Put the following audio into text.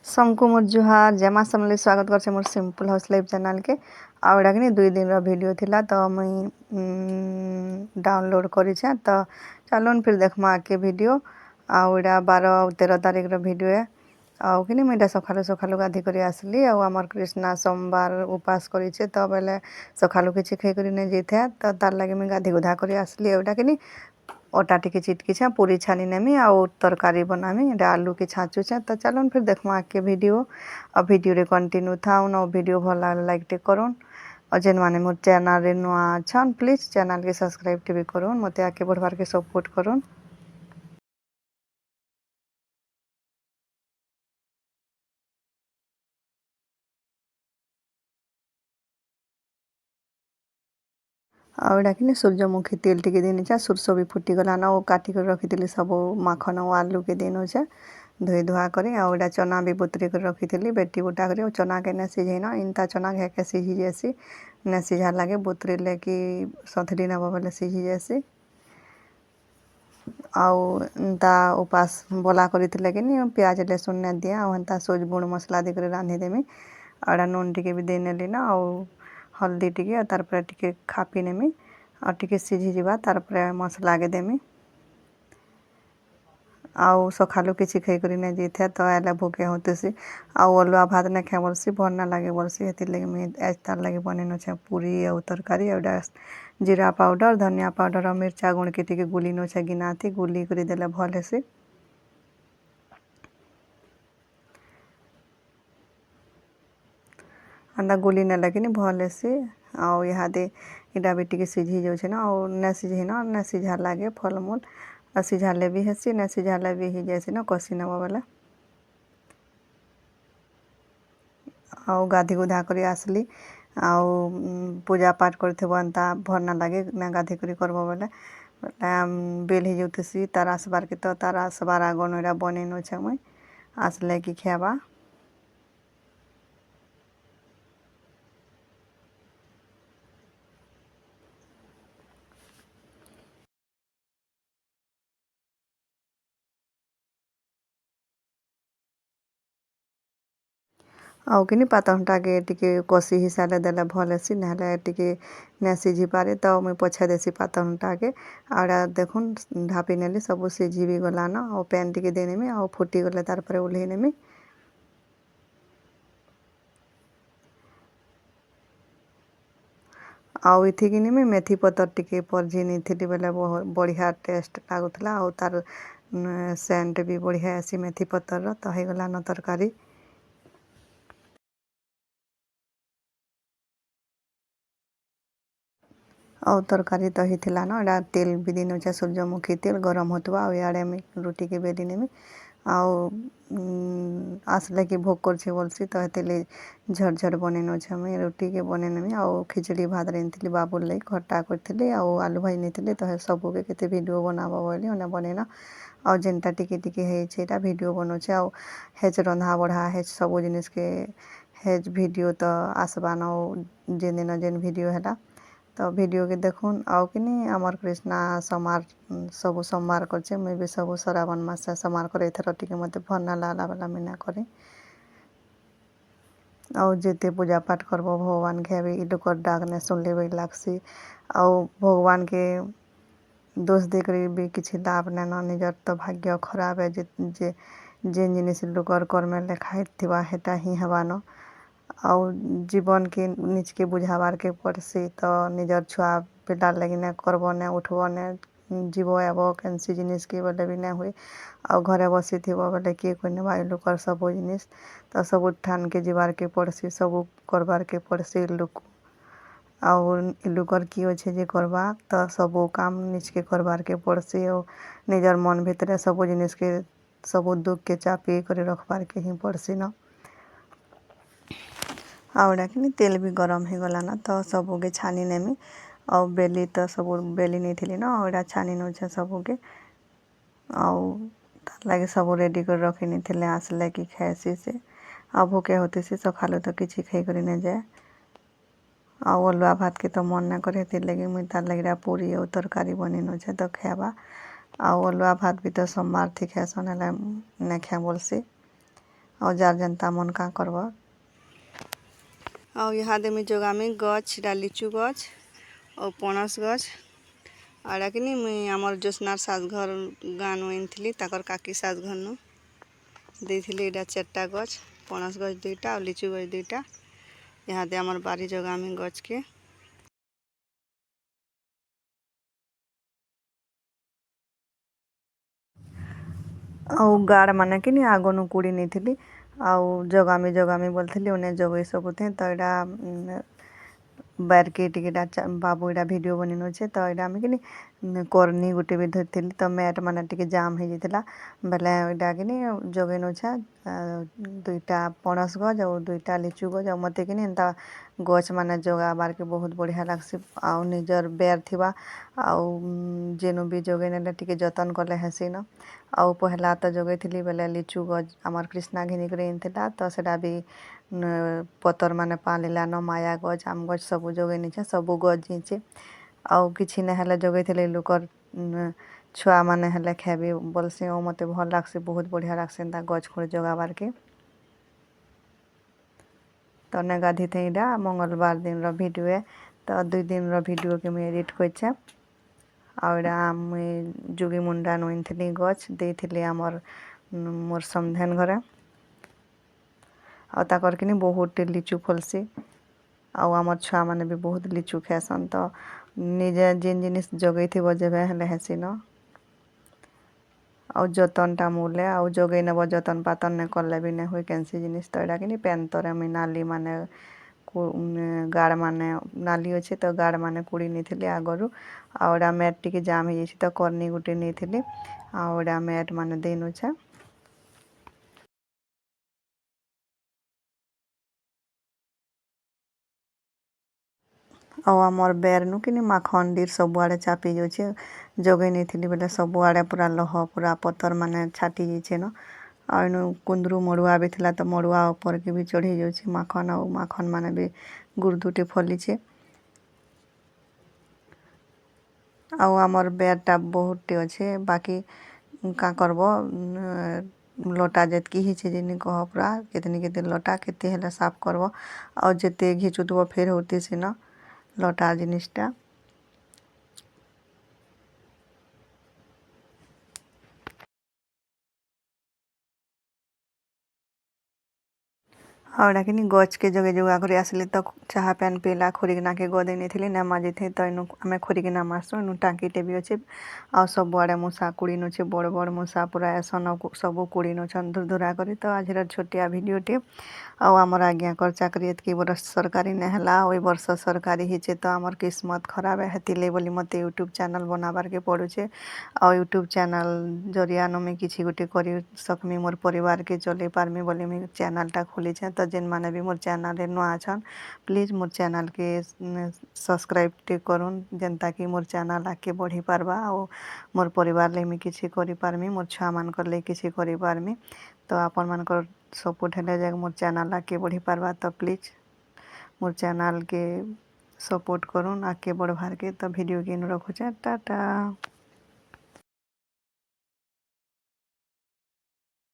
सबको मोर जुहार जमा समले स्वागत करछे more simple house life channel के आउडा कि 2 दिन रो वीडियो थिला तो मुई डाउनलोड करिछे तो चलोन फिर देखमा के वीडियो आउडा 12-13 तारीख रो वीडियो है आउ कि मुई सखालु सखालु गाधी करी आसली आ हमर कृष्णा सोमवार उपास करिछे तो बेले सखालु किछि खाई करी नै जेथे तो तार लागे मुई गाधी गुधा करी आसली एवडा कि अटा टिके चिटकी पूरी छानी नेमी आउ तरकारी बनामी आलू के छाँचू तो चलो फिर देखमा के वीडियो और वीडियो रे कंटिन्यू थाउन और वीडियो भल लागले लाइक टे करूँ और जेन माने मोर चैनल रे नुआ छन प्लीज चैनल के सब्सक्राइब टे भी करूँ मते आके बढ़वार के सपोर्ट करूँ। आउडा कि सूर्यमुखी तेल टिके देनी सुरसो भी फुटीगला ना वो काटिक रखी सब माखन और आलू के देनु धोई धुआ करी आउडा चना भी बुतरी कर रखी बेटी बुटा करी चना के ने सिझेना इनता चना घेके सिझी जैसी ने सिझा लगे बुतरी लेकि सथरी नब बोले सिझी जैसी आउ ता उपास बोला करी कि प्याज लहसुन ने दिया और सोज गुण मसला देकर रांधी देमी आड़ा नून टिके भी दे नेली ना और हल्दी टिके तार पर टिके खापी नेमी और टिके सिझी जीवा तार पर मसला आगे देमी आउ सखालु किछि खाई करी नै जेथे तो एला भूखे होतेसी आउ अलुआ भात ने खाए बोलसी भर ना लागे बोलसी हेति लगे मुई आज तार लगे बनेनो छे पूरी और तरकारी एवडा जीरा पाउडर धनिया पाउडर और मिर्चा गुण के टिके गुलीनो छे गिनाती गुली करी देले भल हेसी अंदा गुली ने लगिनी भल हेसी आउ इहादे इडा भी टिके सिझी जाउ छे ना और ने सिझे ना ने सिझा लागे फलमूल सिझाले भी हेसी ने सिझाले भी ही जैसे ना कसी नवा वाला आउ गाधी गुधा करी आसली आउ पूजा पाठ करथे बनता भर ना लागे ना गाधी करी करबो बोले बेल ही जोतेसी तारास बार के तो तारास बार आगोनोरा बनेनो छे मुई आसले की खेबा आउ कि पातंटा के टिके कसी हिसाले देले भल हेसी नहले टिके ने सिझी पारे तो मुई पछे देसी पातंटा के आड़ा देखुन ढापी नेली सब सिझी भी गला ना और पैन टिके देनेमी और फुटी गले तार पर ओल्हे नेमी आउ इथि कि मुई मेथी पतर टिके परझी नीथिली बेले बढ़िया टेस्ट लागुथला आउ तार सेंट भी बढ़िया आसी मेथी पतर तो हो गला न तरकारी और तरकारी तो ही थिला ना एडा तेल भी दिन छे सूर्यमुखी तेल गरम होतबा और याडे में रोटी के बेली नेमी आउ आसले की भोग करछे बोलसी तो हेतेले झरझर बनेनो छे मुई रोटी के बने नेमी आउ खिचड़ी भात रेंथिली बाबुर लई खट्टा करथिली आउ आलू भाई नेथिली तो सबु के केते वीडियो बनाबो बोली ओने बनेना और जेनटा टिके टिके हे छेटा वीडियो बनो छे आउ हेज रंधा बढ़ा हेज सबु जिनिस के हेज वीडियो तो आसबा न जेन दिन जेन वीडियो हैला तो वीडियो के देखुन आउ कि आमर कृष्णा समार सब सोमवार करछे मुई भी सब श्रावण मास सोमवार करे एथर टिके मते भरना लाला वाला मिना करे आउ जेते पूजा पाठ करबो भगवान के भी इडुकर डाक ने सुन लेबे लागसी आउ भगवान के दोष देकर भी किछि लाभ ने न निजर तो भाग्य खराब है जे जेन जिनिस लुकर कर्म लेखा थिबा हेटा ही हेबा न आउ जीवन के निज के बुझाबार के पड़सी तो निजर छुआ पिला लगी ने करबो ने उठबो ने जीवो एबो केनसी जिनिस के बोले भी ने हुए आउ घरे बसी थिबो बोले किए कोई ने भाई लुकर सब जिनिस तो सब ठान के जीवार के पड़सी सब करबार के पड़सी लुक और लुकर की होछे जे करबा तो सब काम निज के करबार के पड़सी और निजर मन भितरे सब जिनिस के सब दुख के चापी करे रखबार के ही पड़सी न आउडा कि तेल भी गरम हो गला ना तो सबू के छानी नेमी और बेली तो सब बेली नहीं थी ना और छानी नौ सबू के आउ तार लगे सब रेडी कर रखी नहीं थे आसले कि खाएसी से आ भूखे होती सी सखालु तो किसी खाई कर नहीं जाए आउ अलुआ भात के तो मन ना करे तिर लगे मुई तार लगे पूरी और तरकारी बनी नो तो खाबा आउ अलुआ भात भी तो सोमवार थी खासन ने खाए बोलसी ଆଉ ଯାର ଯେନ୍ତା ମନ କାଁ କରବ। ଆଉ ଇହାଦେ ମୁଇଁ ଜଗାମି ଗଛ ଏଟା ଲିଚୁ ଗଛ ଆଉ ପଣସ ଗଛ ଆଡ଼ା କିନି ମୁଇଁ ଆମର ଜ୍ୟୋତ୍ସ୍ନାର ସାଜ୍ ଘର ଗାଁନୁ ଆଣିଥିଲି ତାଙ୍କର କାକି ସାଜ୍ ଘରନୁ ଦେଇଥିଲି ଏଇଟା 4ଟା ଗଛ ପଣସ ଗଛ 2ଟା ଆଉ ଲିଚୁ ଗଛ 2ଟା ଇହାଦେ ଆମର ବାରି ଜଗାମି ଗଛକେ। ଆଉ ଗାଡ଼ ମାନେ କିନି ଆଗନୁ କୁଡ଼ି ନେଇଥିଲି ଆଉ ଜଗାମି ବୋଲିଥିଲି ଉନେ ଜଗେଇ ସବୁଥେଁ ତ ଏଇଟା ବାରକେ ଟିକେଟା ବାବୁ ଏଇଟା ଭିଡ଼ିଓ ବନେଇ ନଉଛେ ତ ଏଇଟା ଆମେ କିନି କରନି ଗୋଟେ ବି ଧରିଥିଲି ତ ମ୍ୟାଟ୍ ମାନେ ଟିକେ ଜାମ୍ ହେଇଯାଇଥିଲା ବେଲେ ଏଇଟା କିନି ଜଗେଇ ନଉଛେ 2ଟା ପଣସ ଗଛ ଆଉ 2ଟା ଲିଚୁ ଗଛ ଆଉ ମତେ କିନି ଏନ୍ତା ଗଛ ମାନେ ଜଗାବାରକେ ବହୁତ ବଢ଼ିଆ ଲାଗ୍ସି ଆଉ ନିଜର ବେର୍ ଥିବା ଆଉ ଯେନୁ ବି ଜଗେଇ ନେଲେ ଟିକେ ଯତନ କଲେ ହେସିନ ଆଉ ପହଲା ତ ଜଗେଇଥିଲି ବେଲେ ଲିଚୁ ଗଛ ଆମର କ୍ରିଷ୍ଣା ଘିନିକରି ଆଣିଥିଲା ତ ସେଟା ବି ପତର ମାନେ ପାଲିଲାନ ମାୟା ଗଛ ଆମ୍ ଗଛ ସବୁ ଜଗେଇ ନେଇଛେ ସବୁ ଗଛ ଯାଇଛେ ଆଉ କିଛି ନାଇଁ ହେଲେ ଜଗେଇଥିଲେ ଲୁକର ଛୁଆମାନେ ହେଲେ ଖାଇବେ ବୋଲସି ଆଉ ମତେ ଭଲ୍ ଲାଗ୍ସି ବହୁତ ବଢ଼ିଆ ଲାଗ୍ସି ଏନ୍ତା ଗଛ ଖୋଳି ଜଗାବାରକେ। ତ ନେ ଗାଧିଥେଁ ଏଇଟା ମଙ୍ଗଲବାର ଦିନର ଭିଡ଼ିଓ ତ 2 ଦିନର ଭିଡ଼ିଓକେ ମୁଇଁ ଏଡ଼ିଟ୍ କରିଛେ ଆଉ ଏଇଟା ମୁଇଁ ଯୋଗୀ ମୁଣ୍ଡା ନୁ ଆଣିଥିଲି ଗଛ ଦେଇଥିଲି ଆମର ମୋର୍ ସମଧେନ ଘରେ ଆଉ ତାକର କିନି ବହୁତଟେ ଲିଚୁ ଫଲସି ଆଉ ଆମର ଛୁଆମାନେ ବି ବହୁତ ଲିଚୁ ଖାଏସନ୍ ତ ନିଜେ ଯେନ୍ ଜିନିଷ୍ ଜଗେଇଥିବ ଯେବେ ହେଲେ ହେସିନ ଆଉ ଯତନଟା ମୁଲେ ଆଉ ଜଗେଇ ନେବ ଯତନ ପାତନ ନାଇଁ କଲେ ବି ନାଇଁ ହୁଏ କେନ୍ସି ଜିନିଷ୍ ତ ଏଇଟା କିନି ପେନ୍ ତରେ ମୁଇଁ ନାଲି ମାନେ ଗାଡ଼ ମାନେ ନାଲି ଅଛେ ତ ଗାଡ଼ ମାନେ କୁଡ଼ି ନେଇଥିଲି ଆଗରୁ ଆଉ ଏଇଟା ମ୍ୟାଟ୍ ଟିକେ ଜାମ୍ ହେଇଯାଇଛି ତ କରନି ଗୋଟେ ନେଇଥିଲି ଆଉ ଏଇଟା ମ୍ୟାଟ୍ ମାନେ ଦେଇ ନଉଛେ। ଆଉ ଆମର୍ ବେରନୁ କିନି ମାଖଣ୍ଡିର ସବୁଆଡ଼େ ଚାପି ଯାଉଛେ ଜଗେଇ ନେଇଥିଲି ବେଲେ ସବୁଆଡ଼େ ପୁରା ଲହ ପୁରା ପତର ମାନେ ଛାଟି ଯାଇଛେ ନ ଆଉ ଏନୁ କୁନ୍ଦରୁ ମଡ଼ୁଆ ବି ଥିଲା ତ ମଡ଼ୁଆ ଉପରକେ ବି ଚଢ଼ି ଯାଉଛି ମାଖନ ଆଉ ମାଖନ ମାନେ ବି ଗୁର୍ଦୁଟେ ଫଲିଛେ ଆଉ ଆମର୍ ବେରଟା ବହୁତଟେ ଅଛେ ବାକି କାଁ କରବ ଲଟା ଯେତ୍କି ହେଇଛେ ଯେନି କହ ପୁରା କେତେ ଲଟା କେତେ ହେଲେ ସାଫ କରବ ଆଉ ଯେତେ ଘିଚୁଥିବ ଫେର୍ ହଉଥିସି ସିନ ଲଟା ଜିନିଷଟା। ଆଉ ଏଟା କିନି ଗଛକେ ଜଗେଇ ଜୁଗା କରି ଆସିଲି ତ ଚାହା ପାନ୍ ପିଇଲା ଖୁରିକିନାକେ ଗଦେଇ ନେଇଥିଲି ନା ମାଜିଥି ତ ଏନୁ ଆମେ ଖୁରିକିନା ମାଜସୁଁ ଏନୁ ଟାଙ୍କିଟେ ବି ଅଛେ ଆଉ ସବୁଆଡ଼େ ମୂଷା କୁଡ଼ି ନଉଛେ ବଡ଼ ବଡ଼ ମୂଷା ପୁରା ଏସନ ସବୁ କୁଡ଼ି ନଉଛନ୍ ଧୁର ଧୁରା କରି ତ ଆଜିର ଛୋଟିଆ ଭିଡ଼ିଓଟେ ଆଉ ଆମର ଆଜ୍ଞାଙ୍କର ଚାକିରି ଏତ୍କି ବରଷ ସରକାରୀ ନାଇଁ ହେଲା ଆଉ ଏ ବର୍ଷ ସରକାରୀ ହେଇଛେ ତ ଆମର କିସ୍ମତ ଖରାପ ହେତିର୍ଲାଗି ବୋଲି ମତେ ୟୁଟ୍ୟୁବ୍ ଚ୍ୟାନେଲ୍ ବନାବାରକେ ପଡ଼ୁଛେ ଆଉ ୟୁଟ୍ୟୁବ୍ ଚ୍ୟାନେଲ୍ ଜରିଆନୁ ମୁଇଁ କିଛି ଗୋଟେ କରି ସକମି ମୋର୍ ପରିବାରକେ ଚଲେଇ ପାରମି ବୋଲି ମୁଇଁ ଚ୍ୟାନେଲ୍ଟା ଖୋଲିଛେଁ ତ ଯେନ୍ମାନେ ବି ମୋର୍ ଚ୍ୟାନେଲ୍ରେ ନୂଆ ଅଛନ୍ ପ୍ଲିଜ୍ ମୋର୍ ଚ୍ୟାନେଲ୍କେ ସବସ୍କ୍ରାଇବ୍ ଟିକେ କରୁନ୍ ଯେନ୍ତାକି ମୋର୍ ଚ୍ୟାନେଲ୍ ଆଗ୍କେ ବଢ଼ି ପାର୍ବା ଆଉ ମୋର୍ ପରିବାର ଲାଗି ମୁଇଁ କିଛି କରିପାରମି ମୋର୍ ଛୁଆମାନଙ୍କର ଲାଗି କିଛି କରିପାରମି ତ ଆପଣମାନଙ୍କର ସପୋର୍ଟ ହେଲେ ଯାକ ମୋର୍ ଚ୍ୟାନେଲ୍ ଆଗ୍କେ ବଢ଼ି ପାର୍ବା ତ ପ୍ଲିଜ୍ ମୋର୍ ଚ୍ୟାନେଲ୍କେ ସପୋର୍ଟ କରୁନ୍ ଆଗ୍କେ ବଢ଼ବାର୍କେ ତ ଭିଡ଼ିଓକେ ଇନୁ ରଖୁଛେଁ ଟାଟା।